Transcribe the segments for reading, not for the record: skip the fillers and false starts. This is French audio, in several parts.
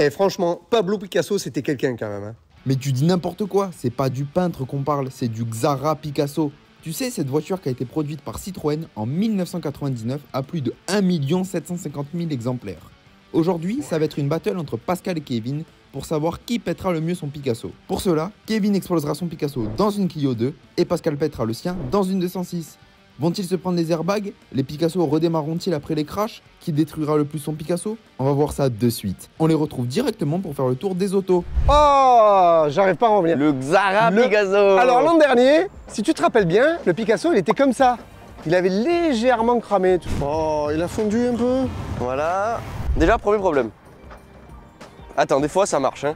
Et franchement, Pablo Picasso, c'était quelqu'un quand même. Hein. Mais tu dis n'importe quoi, c'est pas du peintre qu'on parle, c'est du Xara Picasso. Tu sais, cette voiture qui a été produite par Citroën en 1999 à plus de 1 750 000 exemplaires. Aujourd'hui, ça va être une battle entre Pascal et Kevin pour savoir qui pètera le mieux son Picasso. Pour cela, Kevin explosera son Picasso dans une Clio 2 et Pascal pètera le sien dans une 206. Vont-ils se prendre les airbags? Les Picasso redémarreront-ils après les crashs? Qui détruira le plus son Picasso? On va voir ça de suite. On les retrouve directement pour faire le tour des autos. Oh, j'arrive pas à en revenir. Le Xara Picasso. Alors l'an dernier, si tu te rappelles bien, le Picasso, il était comme ça. Il avait légèrement cramé. Oh, il a fondu un peu. Voilà. Déjà, premier problème. Attends, des fois, ça marche, hein.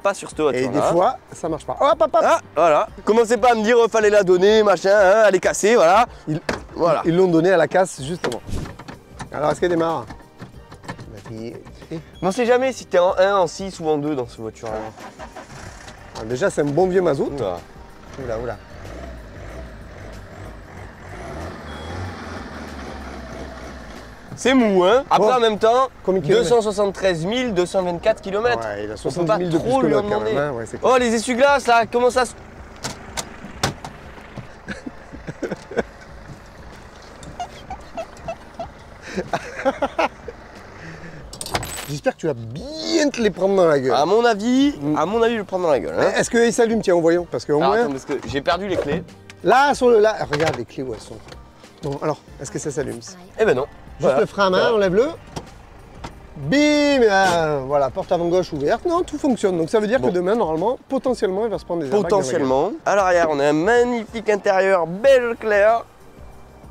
Pas sur cette voiture. Et des fois, ça marche pas. Hop, hop, hop. Ah, voilà. Commencez pas à me dire fallait la donner, machin, hein, elle est cassée, voilà. Voilà. Ils l'ont donné à la casse, justement. Alors, est-ce qu'elle démarre? Mais on sait jamais si t'es en 1, en 6 ou en 2 dans cette voiture-là. Alors, déjà, c'est un bon vieux mazout. Oula. Oula, oula. C'est mou, hein. Après, Bon. en même temps, Combien de kilomètres? 273 224 km. Ouais, il a On 70 peut pas 000 de trop plus que lui en l'autre, quand demander. même, hein. Ouais, c'est clair. Oh, les essuie-glaces, là, comment ça se... J'espère que tu vas bien te les prendre dans la gueule. À mon avis, je vais le prendre dans la gueule. Hein. Est-ce qu'il s'allume? Tiens, en voyant. Parce qu'au Alors, moins. attends, parce que j'ai perdu les clés. Là, sur le. Là, regarde les clés où elles sont. Bon, alors, est-ce que ça s'allume? Eh ben non. Juste Voilà. le frein à main, enlève-le. Bim voilà, porte avant gauche ouverte. Non, tout fonctionne. Donc ça veut dire que demain, normalement, potentiellement, il va se prendre des airbags dans la gueule. Potentiellement. À l'arrière, on a un magnifique intérieur beige clair.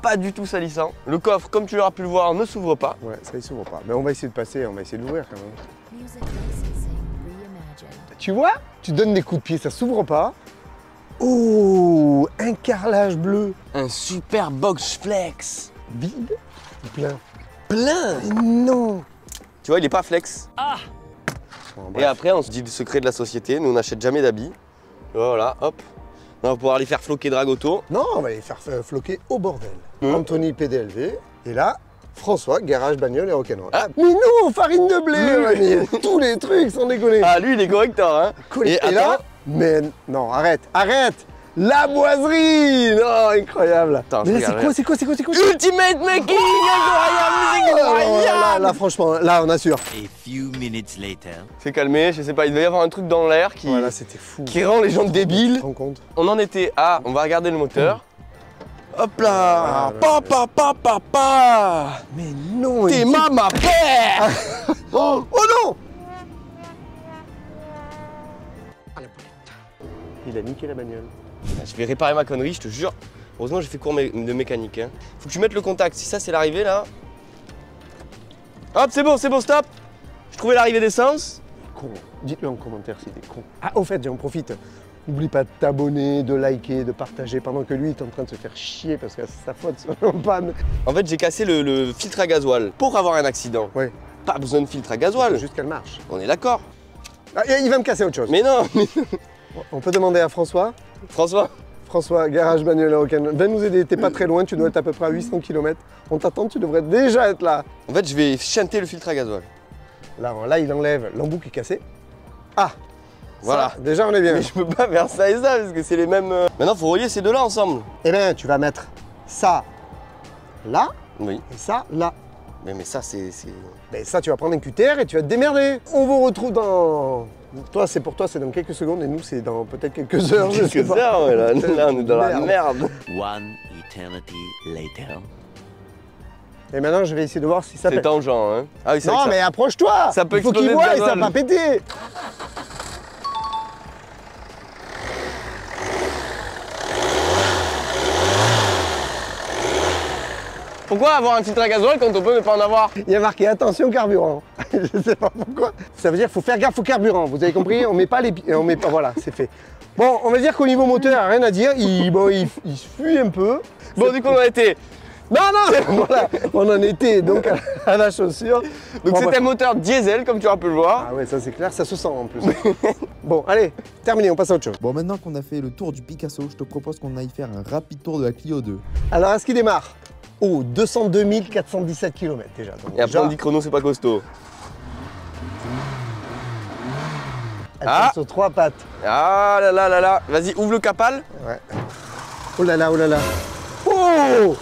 Pas du tout salissant. Le coffre, comme tu l'auras pu le voir, ne s'ouvre pas. Ouais, ça il s'ouvre pas. Mais on va essayer de passer, on va essayer de l'ouvrir quand même. Tu vois? Tu donnes des coups de pied, ça s'ouvre pas. Oh, un carrelage bleu. Un super box flex. Vide ou plein? Plein. Non. Tu vois, il est pas flex. Bon, Et bref. après, on se dit le secret de la société, nous on n'achète jamais d'habits. Voilà, hop. On va pouvoir les faire floquer drag auto. Non, on va les faire floquer au bordel. Anthony PDLV. Et là, François, garage, bagnole et rock'n'roll. Ah. Mais non, farine de blé, on a mis tous les trucs, sans déconner. Ah, lui, il est correcteur, hein. Et attends, là, mais non, arrête, arrête. La boiserie. Non, incroyable. Attends, mais je là, regarde, c'est quoi Ultimate Making, incroyable, là, franchement, là, on assure. A few minutes later. C'est calmé, je sais pas, il devait y avoir un truc dans l'air qui, Voilà, c'était fou. qui rend les gens Tu débiles. te rends compte? On en était à, on va regarder le moteur. Hop là, Voilà, papa, Mais non, t'es ma père. Oh non. Il a niqué la bagnole. Je vais réparer ma connerie, je te jure. Heureusement, j'ai fait cours de mécanique. Hein. Faut que tu mettes le contact. Si ça, c'est l'arrivée là. Hop, c'est bon, stop. J'ai trouvé l'arrivée d'essence. Con. Dites-le en commentaire si t'es con. Ah, au fait, j'en profite. N'oublie pas de t'abonner, de liker, de partager pendant que lui il est en train de se faire chier parce que c'est sa faute en panne. En fait, j'ai cassé le filtre à gasoil pour avoir un accident. Ouais. Pas besoin de filtre à gasoil. Juste qu'elle marche. On est d'accord. Ah, il va me casser autre chose. Mais non, On peut demander à François. François. François, garage bagnole à rock'n'roll. Viens nous aider, t'es pas très loin, tu dois être à peu près à 800 km. On t'attend, tu devrais déjà être là. En fait, je vais chanter le filtre à gasoil. Là, il enlève l'embout qui est cassé. Ah. Voilà. Ça, déjà, on est bien. Mais je peux pas faire ça et ça parce que c'est les mêmes. Maintenant, faut relier ces deux-là ensemble. Eh bien, tu vas mettre ça là Oui. et ça là. Mais ça, c'est. Ben ça, tu vas prendre un cutter et tu vas te démerder. On vous retrouve dans... Toi, c'est dans quelques secondes et nous, c'est dans peut-être quelques heures. je sais Quelques pas. heures, ouais, là, on est dans la merde. One eternity later. Et maintenant, je vais essayer de voir si ça C'est pète. tangent, hein. Ah oui, c'est Non, vrai que mais approche-toi. ça peut Il faut qu'il exploser voie le et ça va gasoil. pas péter. Pourquoi avoir un filtre à gasoil quand on peut ne pas en avoir? Il y a marqué attention carburant. Je sais pas pourquoi. Ça veut dire qu'il faut faire gaffe au carburant. Vous avez compris? On met pas les... On met pas... Voilà, c'est fait. Bon, on va dire qu'au niveau moteur, rien à dire. Il se fuit un peu. Bon, du coup, on a été. Non, voilà, on en était donc à la chaussure. Donc, Bon, c'est bah, un moteur diesel, comme tu auras pu le voir. Ah ouais, ça c'est clair, ça se sent en plus. Bon, allez, terminé, on passe à autre chose. Bon, maintenant qu'on a fait le tour du Picasso, je te propose qu'on aille faire un rapide tour de la Clio 2. Alors, est-ce qu'il démarre? Oh, 202 417 km déjà. Donc Et après, déjà, on dit chrono, c'est pas costaud. Elle Ah. tient sur 3 pattes. Ah là là là là. Vas-y, ouvre le capal. Ouais. Oh là là, oh là là. Oh!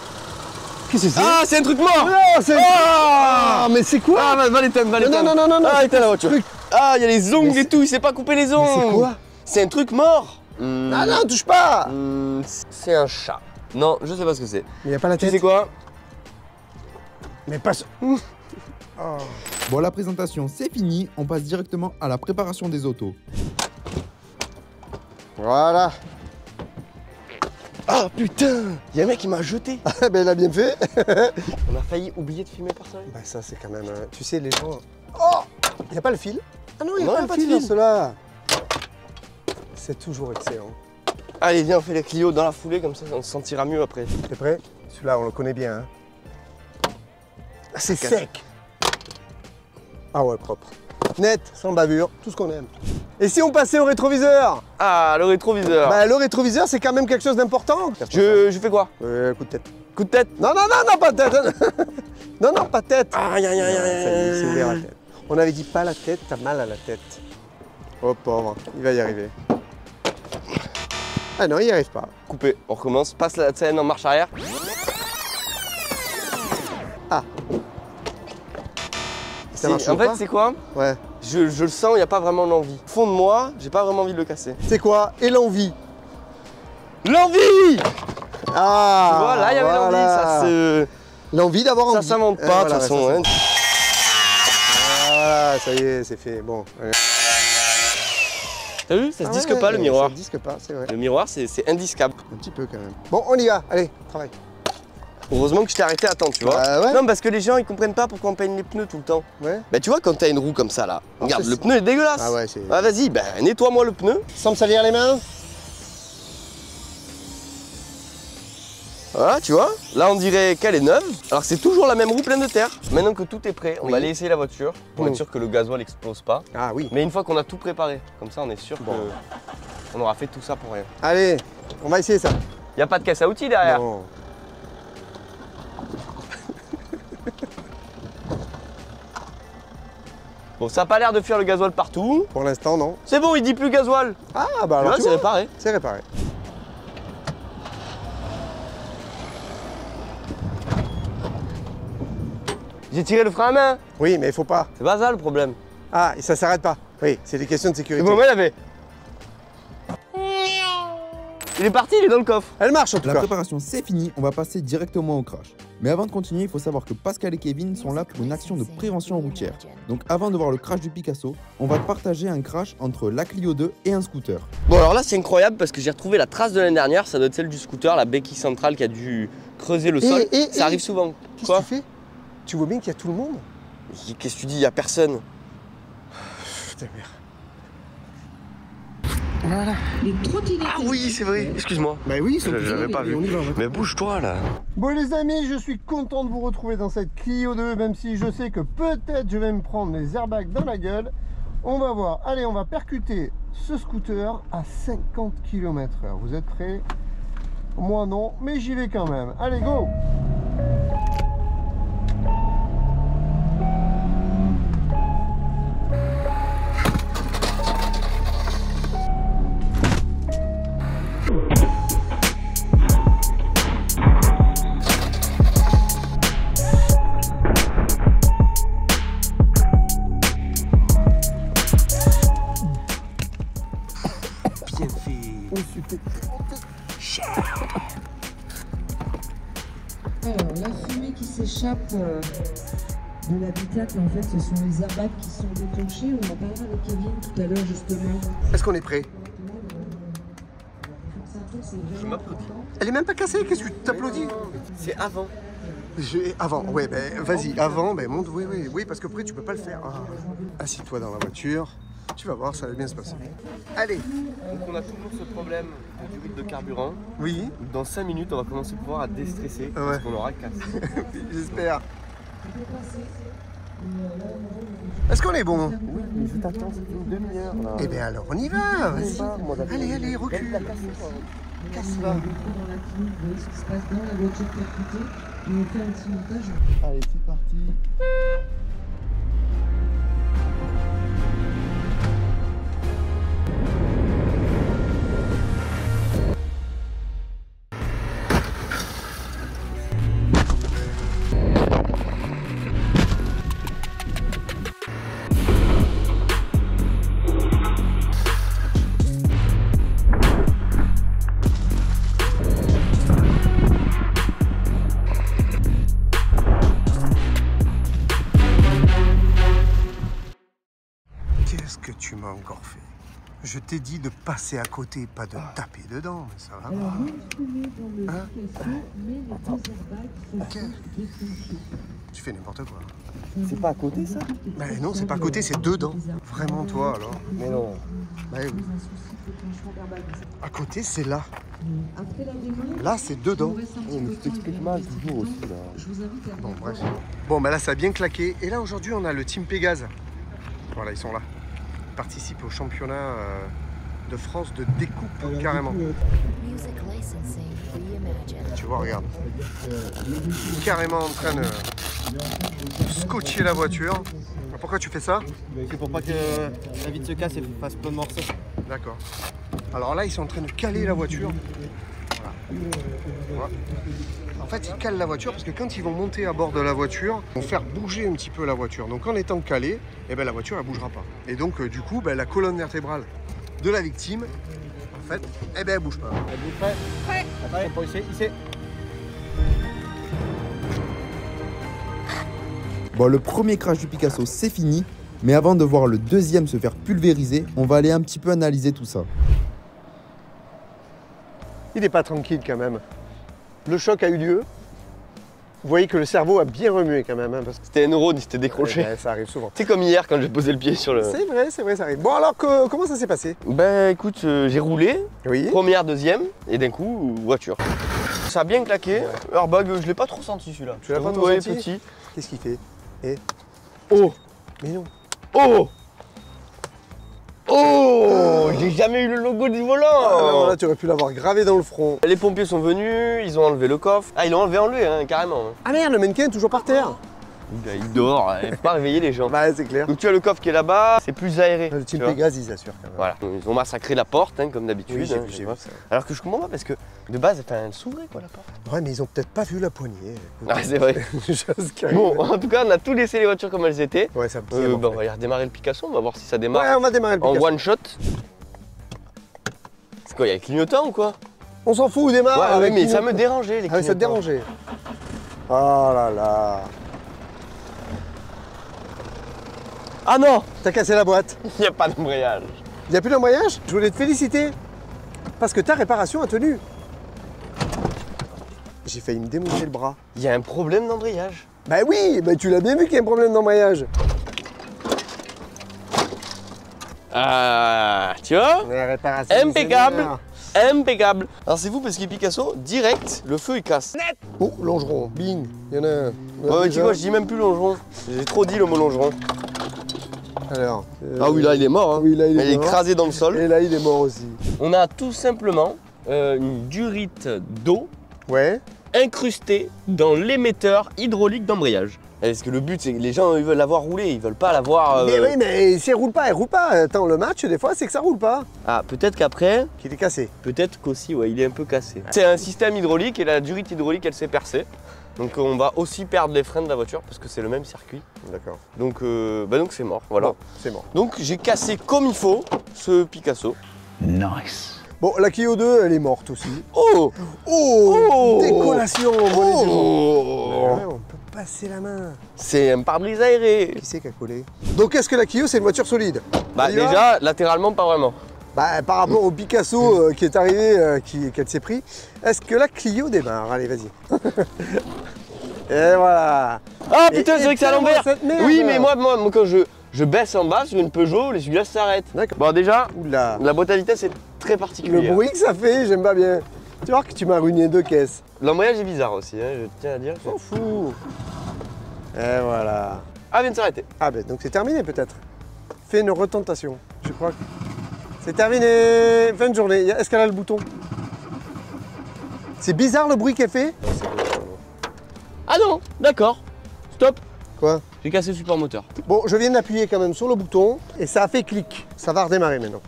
Qu'est-ce que c'est? Ah, c'est un truc mort. Non, c'est... Ah, Ah, mais c'est quoi? Ah, va l'éteindre, va l'éteindre. Non, non, non, non, Ah, c'est éteins la quoi voiture. ce truc? Ah, il y a les ongles Mais et tout, il sait pas couper les ongles. Mais c'est quoi? C'est un truc mort. Ah non, touche pas! C'est un chat. Non, je sais pas ce que c'est. Mais y a pas la Tu tête. sais quoi? Mais pas... Bon, la présentation c'est fini, on passe directement à la préparation des autos. Voilà. Ah putain, il y a un mec qui m'a jeté. Ah ben il a bien fait. On a failli oublier de filmer personne. Bah ça c'est quand même... tu sais les gens... Oh! Y a pas le fil? Ah non, y a Non, pas y a le pas de fil dans fil. cela. C'est toujours excellent. Allez, viens, on fait les Clio dans la foulée, comme ça on se sentira mieux après. T'es prêt? Celui-là on le connaît bien. Hein. Ah, c'est casse. sec. Ah ouais, propre. Net, sans bavure, tout ce qu'on aime. Et si on passait au rétroviseur? Ah, le rétroviseur. Bah le rétroviseur c'est quand même quelque chose d'important. Je fais quoi? Coup de tête. Coup de tête. Non, non, non, non, pas de tête. Non, non, pas de tête. Aïe, aïe, aïe, Ça y est, c'est aïe, ouvert la aïe. tête. On avait dit pas la tête, t'as mal à la tête. Oh pauvre, il va y arriver. Ah non, il n'y arrive pas. Coupé, on recommence, passe la scène en marche arrière. Ah. Ça marche En fait, pas? c'est quoi? Ouais. Je le sens, il n'y a pas vraiment l'envie. Au fond de moi, j'ai pas vraiment envie de le casser. C'est quoi? Et l'envie? L'envie! Ah. Tu vois, là, il y avait voilà. l'envie, ça se... L'envie d'avoir envie. Ça s'invente pas, de Voilà, toute façon. ça Hein. Voilà, ça y est, c'est fait. Bon. Allez. T'as vu? Ça se Ah disque ouais, pas, le miroir. Ça se disque pas, c'est vrai. Le miroir, c'est indiscable. Un petit peu quand même. Bon, on y va. Allez, travaille. Heureusement que je t'ai arrêté à temps, tu vois. Bah ouais. Non, parce que les gens, ils comprennent pas pourquoi on peigne les pneus tout le temps. Ouais. Bah, tu vois, quand t'as une roue comme ça, là, Alors, regarde, c'est le ça. pneu est dégueulasse. Ah ouais, c'est... Ah, vas-y, bah, nettoie-moi le pneu. Sans me salir les mains? Voilà, tu vois. Là, on dirait qu'elle est neuve. Alors, c'est toujours la même roue pleine de terre. Maintenant que tout est prêt, on Oui. va aller essayer la voiture pour Oui. être sûr que le gasoil explose pas. Ah oui. Mais une fois qu'on a tout préparé, comme ça, on est sûr Bon. qu'on aura fait tout ça pour rien. Allez, on va essayer ça. Y a pas de caisse à outils derrière. Non. Bon, ça a pas l'air de fuir le gasoil partout. Pour l'instant, non. C'est bon, il dit plus gasoil. Ah bah Tu alors vois, tu c'est vois, réparé. c'est réparé. J'ai tiré le frein à main. Oui, mais il faut pas. C'est pas ça le problème. Ah, et ça s'arrête pas. Oui, c'est des questions de Le sécurité. moment, il avait. Il est parti, il est dans le coffre. Elle marche en tout La cas. préparation c'est fini, on va passer directement au crash. Mais avant de continuer, il faut savoir que Pascal et Kevin sont là pour une action de prévention routière. Donc avant de voir le crash du Picasso, on va partager un crash entre la Clio 2 et un scooter. Bon, alors là, c'est incroyable parce que j'ai retrouvé la trace de l'année dernière. Ça doit être celle du scooter, la béquille centrale qui a dû creuser le sol. Ça arrive souvent. Qu'est-ce Quoi? que tu fais? Tu vois bien qu'il y a tout le monde? Qu'est-ce que tu dis? Il y a personne. Putain, merde. Les trottinettes. Ah oui, c'est vrai. Excuse-moi. Bah oui, Je l'avais pas vu. on y va. Mais bouge-toi là. Bon les amis, je suis content de vous retrouver dans cette Clio 2, même si je sais que peut-être je vais me prendre les airbags dans la gueule. On va voir. Allez, on va percuter ce scooter à 50 km/h. Vous êtes prêts? Moi non, mais j'y vais quand même. Allez, go! Bien fait. Oh, super. Alors, la fumée qui s'échappe de l'habitacle, en fait, ce sont les airbags qui sont déclenchés. On en parlera avec Kevin tout à l'heure, justement. Est-ce qu'on est prêt? C'est vraiment important. Elle est même pas cassée, qu'est-ce que tu t'applaudis? C'est avant. Avant, ouais, ben vas-y, avant, ben monte, oui, parce que après tu peux pas le faire. Ah. Assis-toi dans la voiture, tu vas voir, ça va bien se passer. Allez, Donc on a toujours ce problème du vide de carburant. oui, Dans 5 minutes, on va commencer à pouvoir à déstresser Ouais. parce qu'on aura cassé. j'espère. Est-ce qu'on est bon? Oui, mais je t'attends, c'est une demi-heure là. Eh bien alors on y va, vas-y. Allez, recule. Casse-toi. Dans la clinique, vous voyez ce qui se passe dans la voiture percutée. Et on fait un petit montage. Allez, c'est parti. m'a encore fait. Je t'ai dit de passer à côté, pas de taper dedans, mais ça va. Alors, mentionnez dans le Hein Picasso, mais les deux airbags se Ok. sont déclenchés. Tu fais n'importe quoi. C'est pas à côté ça? Bah non, c'est pas à côté, c'est dedans. Vraiment toi alors. Mais non. Bah oui. Un souci de déclenchement d'airbag. À côté, c'est là. Après la démo, Là, c'est dedans. il nous reste un petit Oh, mais peu tu de temps, t'expliques il mal y a toujours un aussi, petit peu de là. temps. Je vous invite à Bon, venir bref. voir. Bon, bah là, ça a bien claqué. Et là, aujourd'hui, on a le Team Pégase. Voilà, ils sont là. Ils participent au championnat de France de découpe, carrément. Music licensing reimagined. Tu vois, regarde. Carrément en train de scotcher la voiture. Pourquoi tu fais ça? C'est pour pas que la vitre se casse et fasse plein de morceaux. D'accord. Alors là, ils sont en train de caler la voiture. Voilà. En fait, ils calent la voiture parce que quand ils vont monter à bord de la voiture, ils vont faire bouger un petit peu la voiture. Donc en étant calé, eh ben, la voiture elle bougera pas. Et donc du coup, ben, la colonne vertébrale de la victime, en fait, eh ben, elle bouge pas. Êtes-vous prêts? Prêt. Attention pour ici. Bon, le premier crash du Picasso, c'est fini. Mais avant de voir le deuxième se faire pulvériser, on va aller un petit peu analyser tout ça. Il n'est pas tranquille quand même. Le choc a eu lieu. Vous voyez que le cerveau a bien remué quand même. Hein, parce que C'était un neurone, il s'était décroché. ouais, ça arrive souvent. C'est comme hier quand j'ai posé le pied sur le... C'est vrai, ça arrive. Bon alors, comment ça s'est passé? Ben écoute, j'ai roulé, Oui. première, deuxième, et d'un coup, voiture. Ça a bien claqué. Airbag, je l'ai pas trop senti celui-là. Tu l'as pas trop Ouais, senti petit. Qu'est-ce qu'il fait? Et Oh. mais non. Oh. Oh. J'ai jamais eu le logo du volant. Ah, non, là, tu aurais pu l'avoir gravé dans le front. Les pompiers sont venus, ils ont enlevé le coffre. Ah, ils l'ont enlevé, hein, carrément. Ah merde, le mannequin est toujours par terre. Il dort, il faut pas réveiller les gens. Bah c'est clair. Donc tu as le coffre qui est là-bas, c'est plus aéré. Le Team tu vois. Pégase, ils assurent quand même. Voilà, ils ont massacré la porte, hein, comme d'habitude. Oui, j'ai hein, vu, tu j'ai vois. vu ça. Alors que je comprends pas parce que de base, elle s'ouvrait quoi la porte. Ouais, mais ils ont peut-être pas vu la poignée. Ah, c'est vrai. Chose qui arrive. Bon, en tout cas, on a tout laissé les voitures comme elles étaient. Ouais, ça me On va y redémarrer le Picasso, on va voir si ça démarre Ouais, on va démarrer le en Picasso. one shot. C'est quoi, il y a le clignotant ou quoi? On s'en fout, on démarre. Ouais, avec mais nous. ça me dérangeait les Ah, mais ça te clignotants. dérangeait. Oh là là. Ah non, T'as cassé la boîte. il n'y a pas d'embrayage. Il n'y a plus d'embrayage? Je voulais te féliciter. Parce que ta réparation a tenu. J'ai failli me démonter le bras. Il y a un problème d'embrayage. Bah oui, bah tu l'as bien vu qu'il y a un problème d'embrayage. Ah, tu vois? La réparation. Impeccable. c'est bien. Impeccable. Alors c'est fou parce que Picasso, direct, le feu il casse. Oh, longeron, bing. Il y en a un. Ouais, tu vois, je dis même plus longeron. J'ai trop dit le mot longeron. Alors. Ah oui, là il est mort. Hein. Oui, là il est mort. écrasé dans le sol. Et là il est mort aussi. On a tout simplement une durite d'eau Ouais. incrustée dans l'émetteur hydraulique d'embrayage. Parce que le but, c'est que les gens ils veulent la voir rouler, ils veulent pas la voir. Mais oui, mais si elle roule pas, elle roule pas. Attends, le match, des fois, c'est que ça roule pas. Ah, peut-être qu'après, Qu'il est cassé. peut-être qu'aussi, ouais, il est un peu cassé. C'est un système hydraulique et la durite hydraulique, elle s'est percée. Donc on va aussi perdre les freins de la voiture parce que c'est le même circuit. D'accord. Donc donc c'est mort, voilà. Bon, c'est mort. Donc j'ai cassé comme il faut ce Picasso. Nice. Bon, la Clio 2, elle est morte aussi. Oh, Oh, décollation, mon les yeux. oh. Ouais, on peut passer la main. C'est un pare-brise aéré. Qui c'est qui a collé? Donc, est-ce que la Clio, c'est une voiture solide? Bah On y va déjà, latéralement, pas vraiment. Bah, par rapport au Picasso qui est arrivé, qu'elle s'est pris, est-ce que la Clio démarre? Allez, vas-y. Et voilà. Ah Et- putain, c'est vrai que c'est à éteins-moi l'envers. cette merde. Oui, mais moi quand je baisse en bas sur une Peugeot, les celui-là s'arrêtent. D'accord. Bon déjà, Oula. la boîte à vitesse est très Le particulière. bruit que ça fait, j'aime pas bien. Tu vois que tu m'as ruiné 2 caisses. L'embrayage est bizarre aussi, hein, je tiens à dire. S'en fout. Et voilà. Ah, vient de s'arrêter. Ah ben donc c'est terminé peut-être. Fais une retentation. Je crois que c'est terminé. Fin de journée. Est-ce qu'elle a le bouton? C'est bizarre le bruit qu'elle fait. Ah non, d'accord. Stop. Quoi? J'ai cassé le support moteur. Bon, je viens d'appuyer quand même sur le bouton et ça a fait clic. Ça va redémarrer maintenant.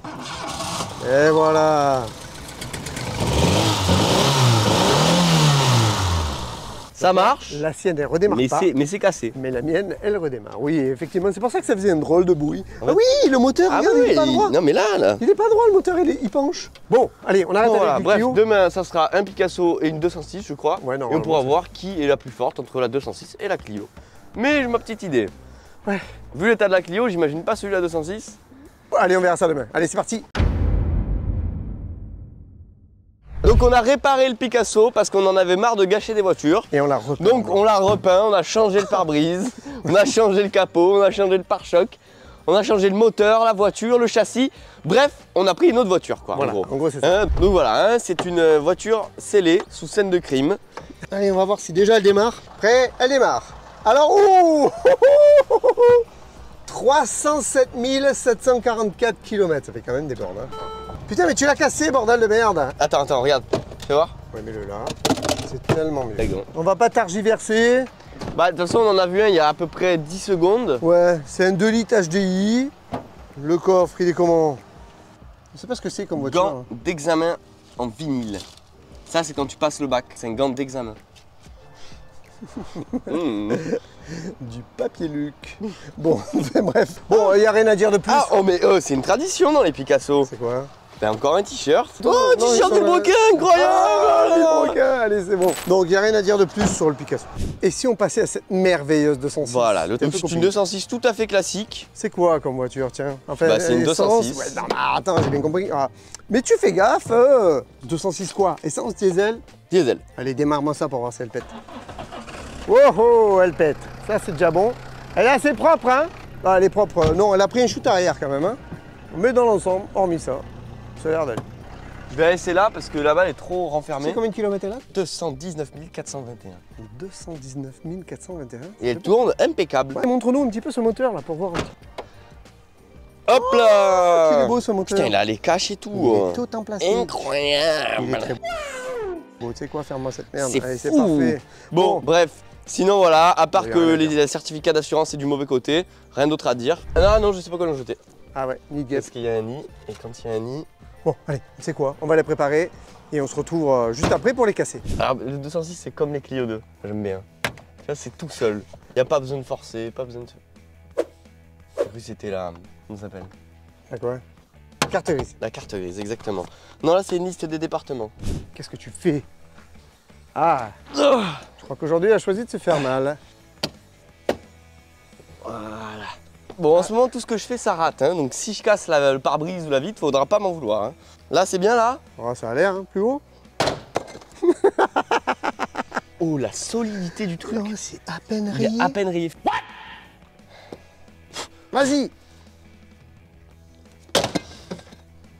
Et voilà. Ça marche, La sienne, elle redémarre pas. mais c'est cassé. Mais la mienne, elle redémarre. Oui, effectivement, c'est pour ça que ça faisait un drôle de bruit. Ouais. Ah oui, le moteur, Ah regarde, il est pas droit. non mais là. Il est pas droit le moteur, il penche. Bon, allez, on arrête Bon, avec voilà, le bref, Clio. demain ça sera un Picasso et une 206 je crois. Ouais, non, et on pourra c'est- voir qui est la plus forte entre la 206 et la Clio. Mais j'ai ma petite idée. Ouais. Vu l'état de la Clio, j'imagine pas celui de la 206. Allez, on verra ça demain. Allez, c'est parti. Donc on a réparé le Picasso parce qu'on en avait marre de gâcher des voitures. Et on l'a repeint. Donc on l'a repeint, on a changé le pare-brise, on a changé le capot, on a changé le pare-choc, on a changé le moteur, la voiture, le châssis. Bref, on a pris une autre voiture quoi. Voilà, en gros, c'est ça. Donc voilà, c'est une voiture scellée sous scène de crime. Allez, on va voir si déjà elle démarre. Prêt? Elle démarre. Alors, ouh 307 744 km. Ça fait quand même des bornes. Hein. Putain, mais tu l'as cassé, bordel de merde. Attends, regarde, fais voir. Ouais, mets-le là. C'est tellement mieux. D'accord. On va pas targiverser. Bah de toute façon on en a vu un il y a à peu près 10 secondes. Ouais, c'est un 2 litres HDI. Le coffre, il est comment? Je sais pas ce que c'est comme voiture. Gant d'examen en vinyle. Ça c'est quand tu passes le bac, c'est un gant d'examen. Du papier Luc. Bon, bref. Bon, il n'y a rien à dire de plus. Ah oh mais c'est une tradition dans les Picasso. C'est quoi? T'as encore un t-shirt. Oh, non, t-shirt ils des sont broquins, Ah, incroyable. les broquins, allez, c'est bon. Donc, il n'y a rien à dire de plus sur le Picasso. Et si on passait à cette merveilleuse 206? Voilà, C'est un peu c'est une compliqué. 206 tout à fait classique. C'est quoi comme voiture, tiens? Enfin, Bah, c'est une essence, 206. Ouais, non, mais attends, j'ai bien compris. Ah. Mais tu fais gaffe 206 quoi? Essence, diesel? Diesel. Allez, démarre-moi ça pour voir si elle pète. Oh oh, elle pète. Ça, c'est déjà bon. Elle est assez propre, hein? Ah, elle est propre. Non, elle a pris un shoot arrière quand même, hein? Mais dans l'ensemble, hormis ça, ça a l'air d'aller. Je vais laisser là parce que là-bas elle est trop C'est renfermée. combien de kilomètres elle a? 219 421. 219 421. Et elle tourne impeccable. Ouais, montre-nous un petit peu ce moteur là pour voir un petit. Hop là. Il est beau ce moteur. Putain, il a les caches et tout. Il est tout en plastique. Incroyable. Il est très beau. Bon, tu sais quoi, ferme-moi cette merde. C'est Allez, c'est fou. parfait. Bon, bref. Sinon voilà, à part Il y a que rien à dire. les certificats d'assurance c'est du mauvais côté, rien d'autre à dire. Ah non, je sais pas quoi l'en jeter. Ah ouais, nickel. Parce qu'il y a un nid, et quand il y a un nid... Bon, allez, tu sais quoi, on va les préparer et on se retrouve juste après pour les casser. Alors le 206 c'est comme les Clio 2, j'aime bien. Tu vois, c'est tout seul. Il n'y a pas besoin de forcer, pas besoin de... En plus c'était la... comment ça s'appelle? D'accord. Carte grise. La carte grise, exactement. Non là c'est une liste des départements. Qu'est-ce que tu fais? Ah, je crois qu'aujourd'hui elle a choisi de se faire mal. Voilà. Bon, en ce moment, tout ce que je fais, ça rate. Hein. Donc, si je casse le pare-brise ou la vitre, faudra pas m'en vouloir. Hein. Là, c'est bien là. Oh, ça a l'air, hein, plus haut. Oh, la solidité du truc. Non, c'est à peine Il rayé. est à peine rayé. Vas-y.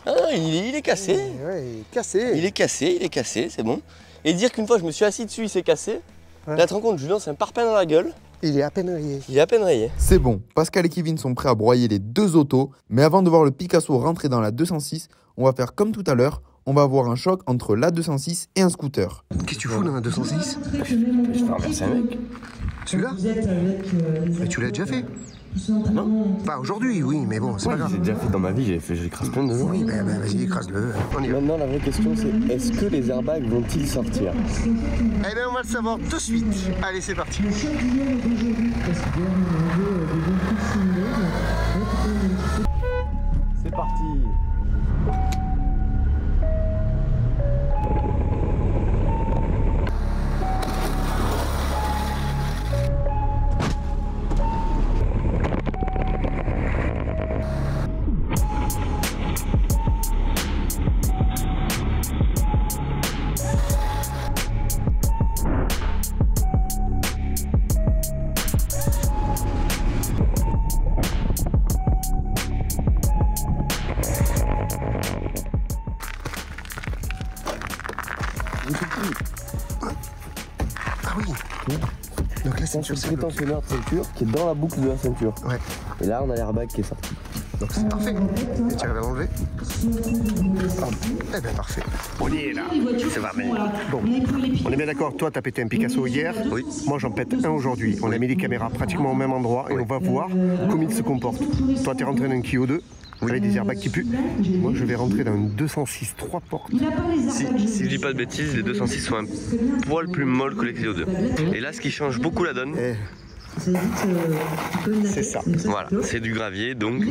Ah, il est cassé. Ouais, il est cassé. Il est cassé, c'est bon. Et dire qu'une fois, je me suis assis dessus, il s'est cassé. Ouais. Là, tu te rends compte, Julien, c'est un parpaing dans la gueule. Il est à peine rayé. Il est à peine rayé. C'est bon, Pascal et Kevin sont prêts à broyer les deux autos, mais avant de voir le Picasso rentrer dans la 206, on va faire comme tout à l'heure, on va avoir un choc entre la 206 et un scooter. Qu'est-ce que tu fous dans la 206? Je vais renverser un mec. Celui-là? Mais tu l'as déjà fait? Non. Pas aujourd'hui, oui, mais bon, c'est pas grave. J'ai déjà fait dans ma vie, j'écrase plein de gens. Oui, ben vas-y, écrase-le. On y va. Maintenant, la vraie question, c'est est-ce que les airbags vont-ils sortir? Eh bien, on va le savoir de suite. Allez, c'est parti. C'est parti. Ah oui. Donc la ceinture, c'est bloqué. Rétentionnaire de ceinture qui est dans la boucle de la ceinture. Ouais. Et là, on a l'airbag qui est sorti. Donc c'est parfait. Et tu arrives à l'enlever? Eh bien, parfait. On y est là. Ça va, mais... Bon, on est bien d'accord. Toi, t'as pété un Picasso hier. Oui. Moi, j'en pète un aujourd'hui. On a mis les caméras pratiquement au même endroit et on va voir comment il se comporte. Toi, t'es rentré dans un Clio 2. Avec des airbags qui puent. Moi, je vais rentrer dans une 206 3 portes. Si je dis pas de bêtises, les 206 sont un poil plus molles que les Clio 2. Et là, ce qui change beaucoup la donne, Eh, c'est ça. voilà, c'est du gravier. Donc,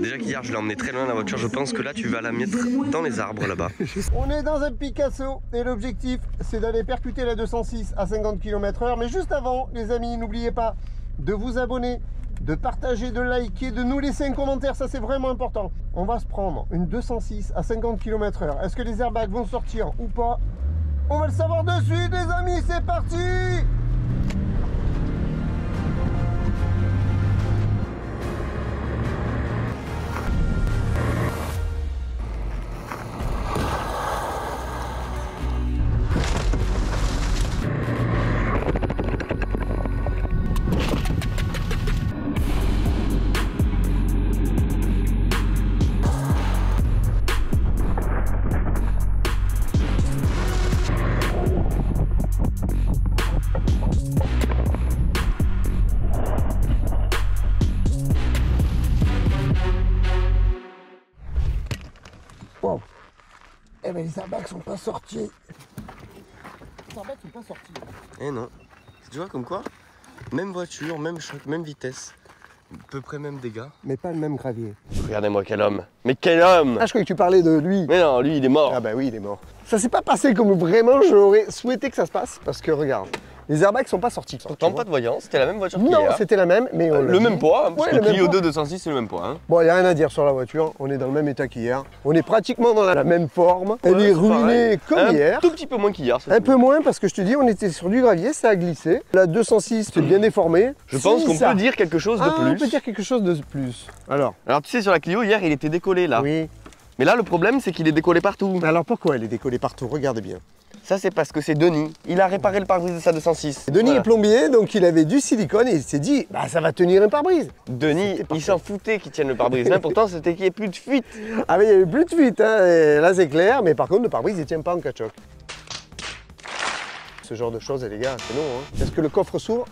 déjà qu'hier, je l'ai emmené très loin la voiture. Je pense que là, tu vas la mettre dans les arbres là-bas. On est dans un Picasso et l'objectif, c'est d'aller percuter la 206 à 50 km/h. Mais juste avant, les amis, n'oubliez pas de vous abonner, de partager, de liker, de nous laisser un commentaire, ça c'est vraiment important. On va se prendre une 206 à 50 km/h. Est-ce que les airbags vont sortir ou pas? On va le savoir de suite les amis, c'est parti! Wow. Eh ben les airbags sont pas sortis. Les airbags sont pas sortis. Eh non. Tu vois comme quoi? Même voiture, même choc, même vitesse. À peu près même dégâts. Mais pas le même gravier. Regardez-moi quel homme. Mais quel homme! Ah je croyais que tu parlais de lui. Mais non, lui il est mort. Ah bah oui il est mort. Ça s'est pas passé comme vraiment j'aurais souhaité que ça se passe. Parce que regarde, les airbags sont pas sortis. Pourtant pas de voyance, c'était la même voiture Non, qu'hier. c'était la même, mais on l'a Le dit. même poids, hein, parce Ouais, que le même Clio poids. 2 206 c'est le même poids. Hein. Bon, il n'y a rien à dire sur la voiture, on est dans le même état qu'hier. On est pratiquement dans la même forme. Elle est c'est ruinée comme Un hier. tout petit peu moins qu'hier. Un peu moins parce que je te dis, on était sur du gravier, ça a glissé. La 206, c'est bien déformé. Je pense qu'on ça- peut dire quelque chose de Ah, plus. on peut dire quelque chose de plus. Alors, Alors tu sais sur la Clio hier il était décollé là. oui. Mais là le problème c'est qu'il est décollé partout. Alors pourquoi elle est décollée partout? Regardez bien. Ça c'est parce que c'est Denis. Il a réparé le pare-brise de sa 206. Denis Voilà. est plombier, donc il avait du silicone et il s'est dit, bah ça va tenir un pare-brise. Denis, C'était parfait. il s'en foutait qu'il tienne le pare-brise. L'important c'était qu'il n'y ait plus de fuite. Ah mais il n'y avait plus de fuite, hein. Et là c'est clair, mais par contre le pare-brise il tient pas en cas de choc. Ce genre de choses, les gars, c'est non. Hein. Est-ce que le coffre s'ouvre?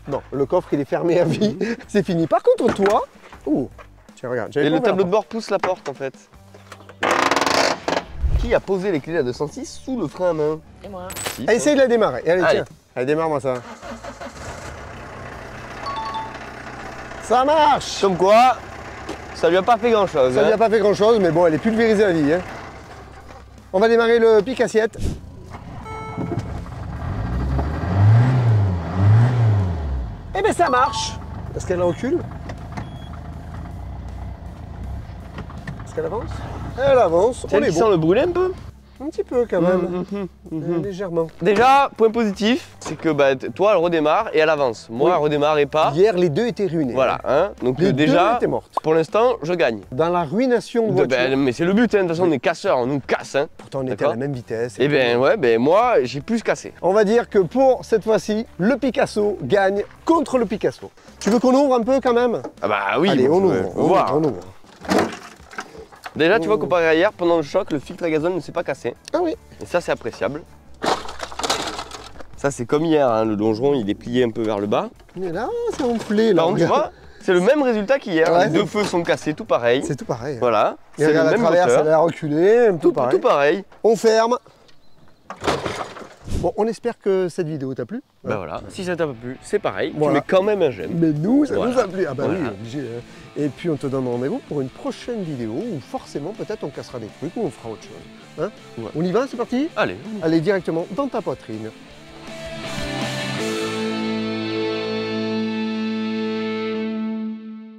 Non, le coffre il est fermé à vie, c'est fini. Par contre toi, ouh, tiens regarde, j'avais Et pas le ouvert la tableau de bord pousse la porte en fait. Qui a posé les clés de la 206 sous le frein à main? Et moi. Si, porte. Allez, essaye de la démarrer. Allez, Allez. tiens, allez démarre-moi ça. Ça marche. Comme quoi, ça lui a pas fait grand chose. Ça lui a pas fait grand chose, mais bon, elle est pulvérisée à vie. Hein. On va démarrer le pic assiette. Eh ben ça marche. Est-ce qu'elle recule? Est-ce qu'elle avance? Elle avance, on Celle est qui sent bon. le brûler un peu? Un petit peu quand même, légèrement. Déjà, point positif, c'est que bah, toi elle redémarre et elle avance. Moi Oui. elle redémarre et pas. Hier, les deux étaient ruinés. Voilà, hein. Donc Les deux déjà, étaient mortes. pour l'instant, je gagne. Dans la ruination de voiture. Mais c'est le but, hein. De toute façon on est casseurs, on nous casse. Hein. Pourtant, on était à D'accord. la même vitesse. Et ben ouais, ben moi j'ai plus cassé. On va dire que pour cette fois-ci, le Picasso gagne contre le Picasso. Tu veux qu'on ouvre un peu quand même? Ah bah oui, Allez, bon, on je ouvre, veux on voir. ouvre, on ouvre. Déjà, tu vois, comparé à hier, pendant le choc, le filtre à gazole ne s'est pas cassé. Ah oui. Et ça, c'est appréciable. Ça, c'est comme hier, hein, le dongeron, il est plié un peu vers le bas. Mais là, c'est enflé là. Par contre, tu regarde. vois, c'est le même résultat qu'hier. Ouais, Les deux feux sont cassés, tout pareil. C'est tout pareil. hein. Voilà, Et c'est le regarde, la même traverse, elle moteur. a reculé, tout pareil. Tout pareil. On ferme. Bon, on espère que cette vidéo t'a plu. Ben voilà, si ça t'a pas plu, c'est pareil. Voilà. Tu mets quand même un j'aime. Mais nous, ça Voilà. nous a plu. Ah bah oui, Voilà. obligé. Hein. Et puis on te donne rendez-vous pour une prochaine vidéo où forcément peut-être on cassera des trucs ou on fera autre chose. Hein. Ouais. On y va, c'est parti? Allez. Allez directement dans ta poitrine.